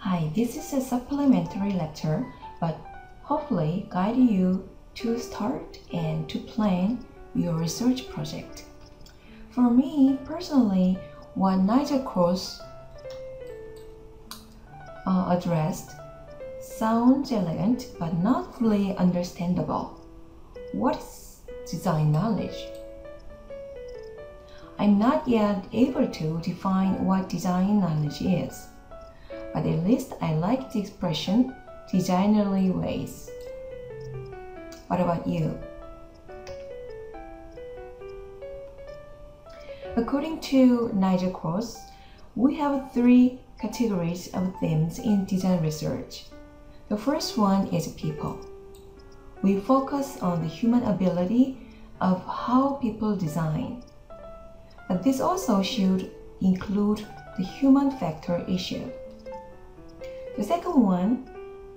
Hi, this is a supplementary lecture, but hopefully guide you to start and to plan your research project. For me personally, what Nigel Cross addressed sounds elegant but not fully understandable. What is design knowledge? I'm not yet able to define what design knowledge is, but at least I like the expression designerly ways. What about you? According to Nigel Cross, we have three categories of themes in design research. The first one is people. We focus on the human ability of how people design. But this also should include the human factor issue. The second one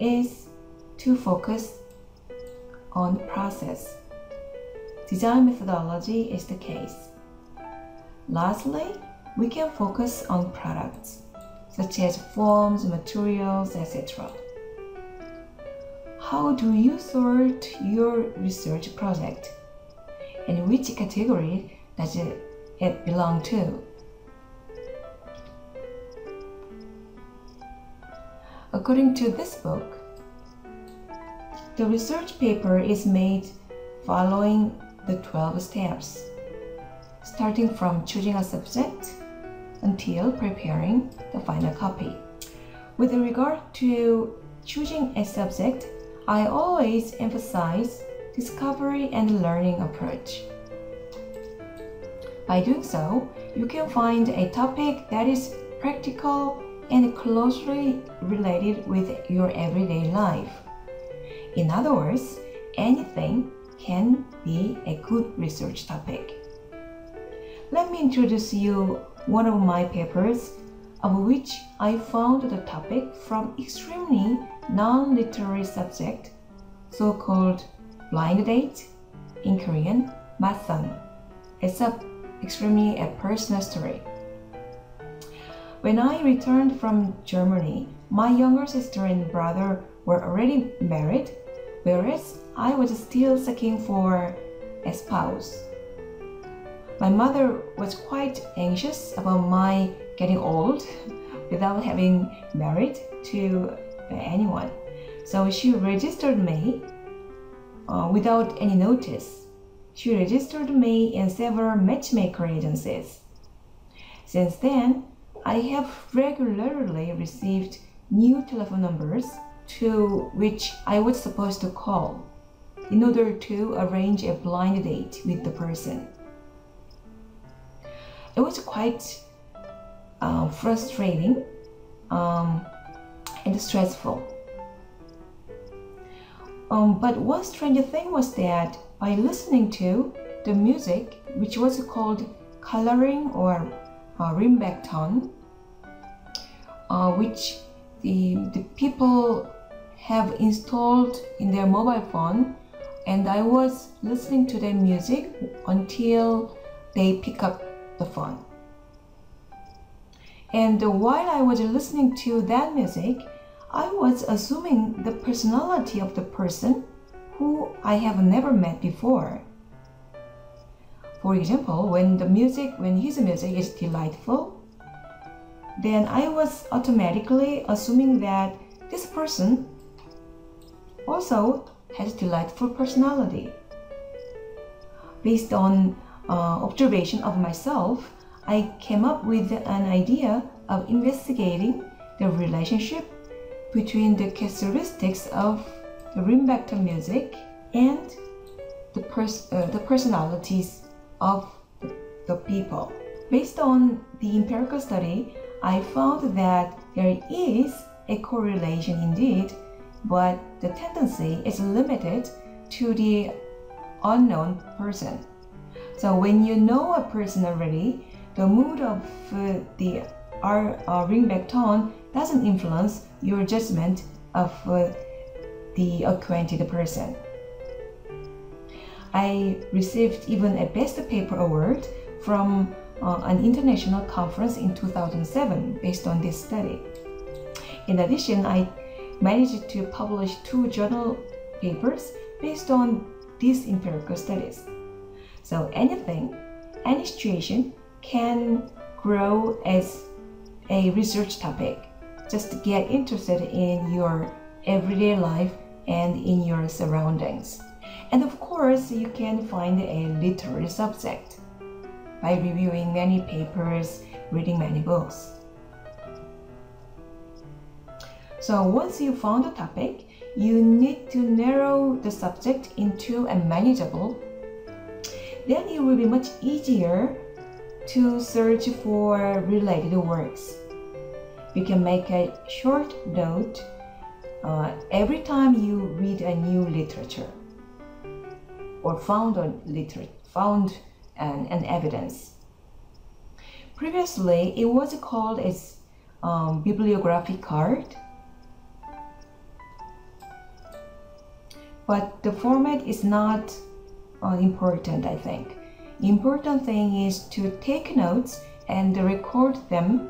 is to focus on the process. Design methodology is the case. Lastly, we can focus on products, such as forms, materials, etc. How do you sort your research project? And which category does it belong to? According to this book, the research paper is made following the 12 steps, starting from choosing a subject until preparing the final copy. With regard to choosing a subject, I always emphasize discovery and learning approach. By doing so, you can find a topic that is practical and closely related with your everyday life. In other words, anything can be a good research topic. Let me introduce you one of my papers, of which I found the topic from extremely non-literary subject, so-called blind date, in Korean, 맞선. It's extremely a personal story. When I returned from Germany, my younger sister and brother were already married, whereas I was still seeking for a spouse. My mother was quite anxious about my getting old without having married to anyone. So she registered me without any notice. She registered me in several matchmaker agencies. Since then, I have regularly received new telephone numbers to which I was supposed to call in order to arrange a blind date with the person. It was quite frustrating and stressful. But one strange thing was that by listening to the music, which was called coloring or ringback which the people have installed in their mobile phone, and I was listening to their music until they pick up the phone. And while I was listening to that music, I was assuming the personality of the person who I have never met before. For example, when his music is delightful, then I was automatically assuming that this person also has delightful personality. Based on observation of myself, I came up with an idea of investigating the relationship between the characteristics of the ringback music and the personalities of the people. Based on the empirical study, I found that there is a correlation indeed, but the tendency is limited to the unknown person. So when you know a person already, the mood of the ringback tone doesn't influence your judgment of the acquainted person. I received even a Best Paper Award from an international conference in 2007 based on this study. In addition, I managed to publish 2 journal papers based on these empirical studies. So anything, any situation can grow as a research topic. Just get interested in your everyday life and in your surroundings. And of course, you can find a literary subject by reviewing many papers, reading many books. So once you found a topic, you need to narrow the subject into a manageable. Then it will be much easier to search for related works. You can make a short note every time you read a new literature or found an evidence. Previously, it was called as bibliography card, but the format is not important, I think. The important thing is to take notes and record them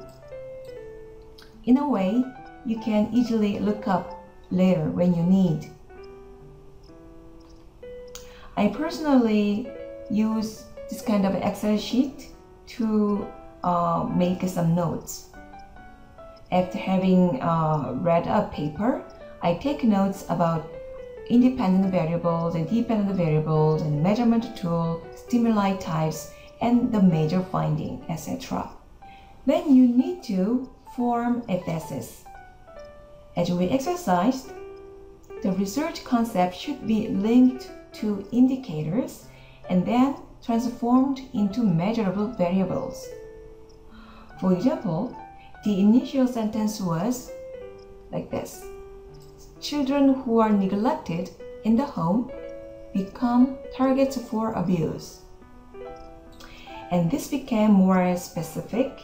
in a way you can easily look up later when you need. I personally use this kind of Excel sheet to make some notes. After having read a paper, I take notes about independent variables and dependent variables and measurement tool, stimuli types, and the major finding, etc. Then you need to form a thesis. As we exercised, the research concept should be linked to indicators and then transformed into measurable variables. For example, the initial sentence was like this: children who are neglected in the home become targets for abuse. And this became more specific,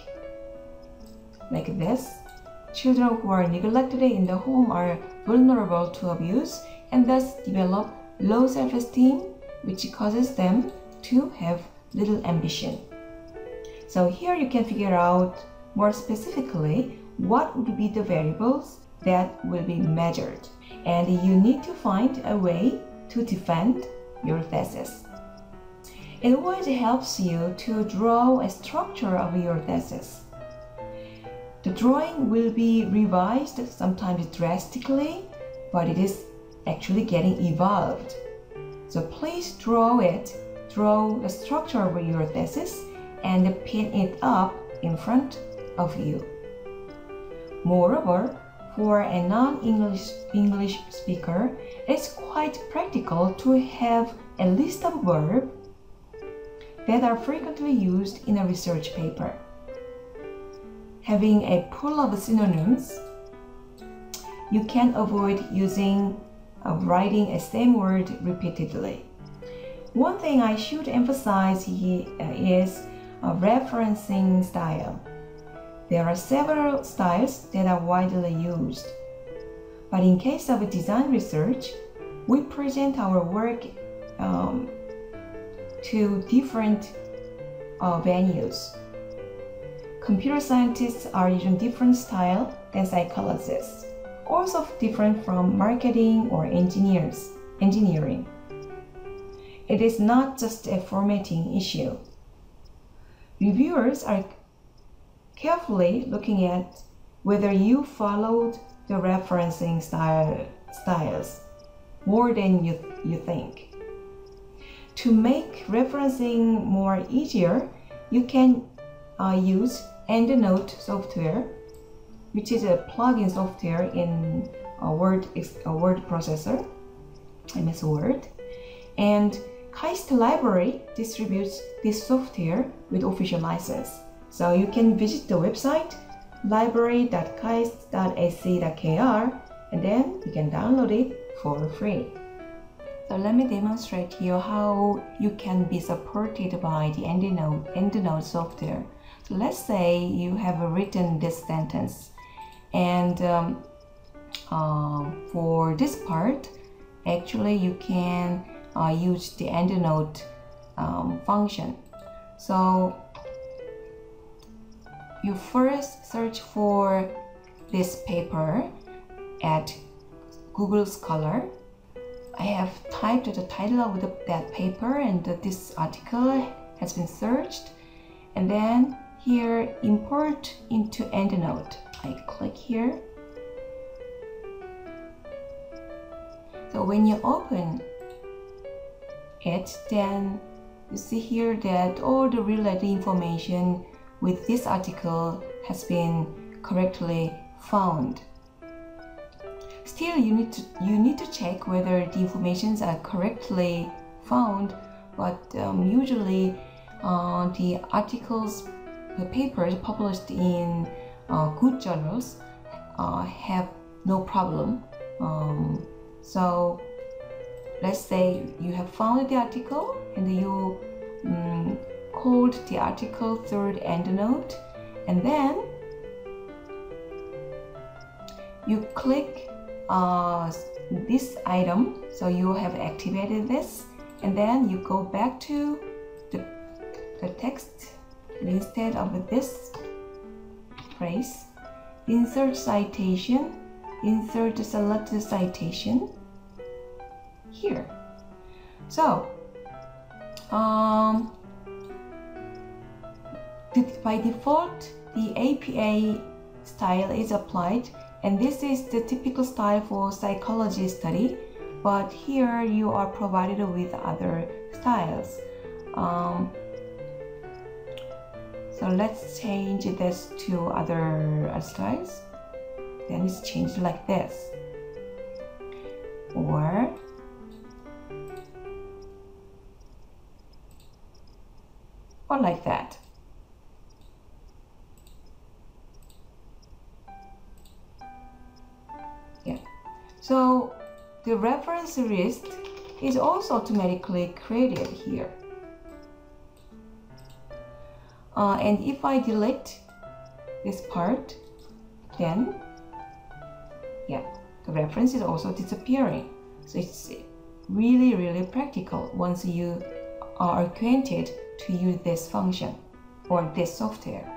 like this: children who are neglected in the home are vulnerable to abuse and thus develop low self-esteem, which causes them to have little ambition. So here you can figure out more specifically what would be the variables that will be measured, and you need to find a way to defend your thesis. It always helps you to draw a structure of your thesis. The drawing will be revised sometimes drastically, but it is actually getting evolved. So please draw the structure of your thesis and pin it up in front of you. Moreover, for a non-English speaker, it's quite practical to have a list of verbs that are frequently used in a research paper. Having a pool of synonyms, you can avoid writing a same word repeatedly. One thing I should emphasize here is a referencing style. There are several styles that are widely used, but in case of design research, we present our work to different venues. Computer scientists are using different style than psychologists, also different from marketing or engineering. It is not just a formatting issue. Reviewers are carefully looking at whether you followed the referencing styles more than you think. To make referencing more easier, you can use EndNote software, which is a plugin software in a word processor, MS Word, and KAIST Library distributes this software with official license. So you can visit the website library.kaist.ac.kr and then you can download it for free. So let me demonstrate here how you can be supported by the EndNote software. So let's say you have written this sentence, and for this part, actually you can use the EndNote function. So you first search for this paper at Google Scholar. I have typed the title of that paper, and this article has been searched. And then here, import into EndNote. I click here. So when you open it, then you see here that all the related information with this article has been correctly found. Still, you need to check whether the informations are correctly found, but usually the articles, the papers published in good journals have no problem. So let's say you have found the article and you called the article third EndNote, and then you click this item, so you have activated this, and then you go back to the text, and instead of this phrase, insert citation, insert the selected citation here. So by default, the APA style is applied, and this is the typical style for psychology study, but here you are provided with other styles. So let's change this to other styles. Then it's changed like this, or like that. Yeah. So the reference list is also automatically created here. And if I delete this part, then yeah, the reference is also disappearing. So it's really practical once you are acquainted to use this function or this software.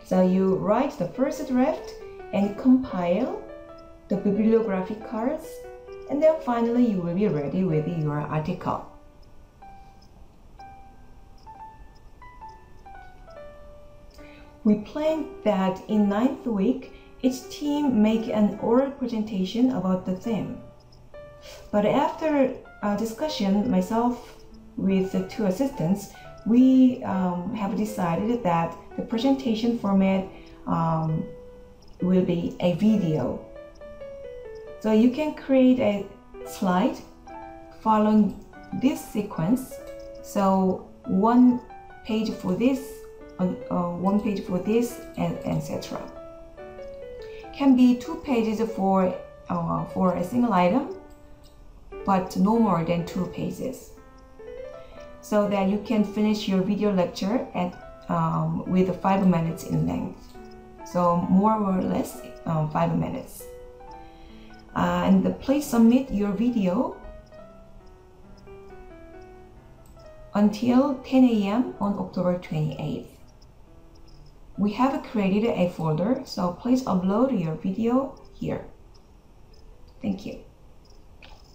So you write the first draft and compile the bibliographic cards, and then finally you will be ready with your article. We plan that in 9th week, each team make an oral presentation about the theme. But after a discussion, myself with the 2 assistants, we have decided that the presentation format will be a video. So you can create a slide following this sequence. So one page for this, one page for this, and etc. Can be 2 pages for a single item, but no more than 2 pages, so that you can finish your video lecture at with 5 minutes in length. So more or less 5 minutes. And please submit your video until 10 a.m. on October 28th. We have created a folder, so please upload your video here. Thank you.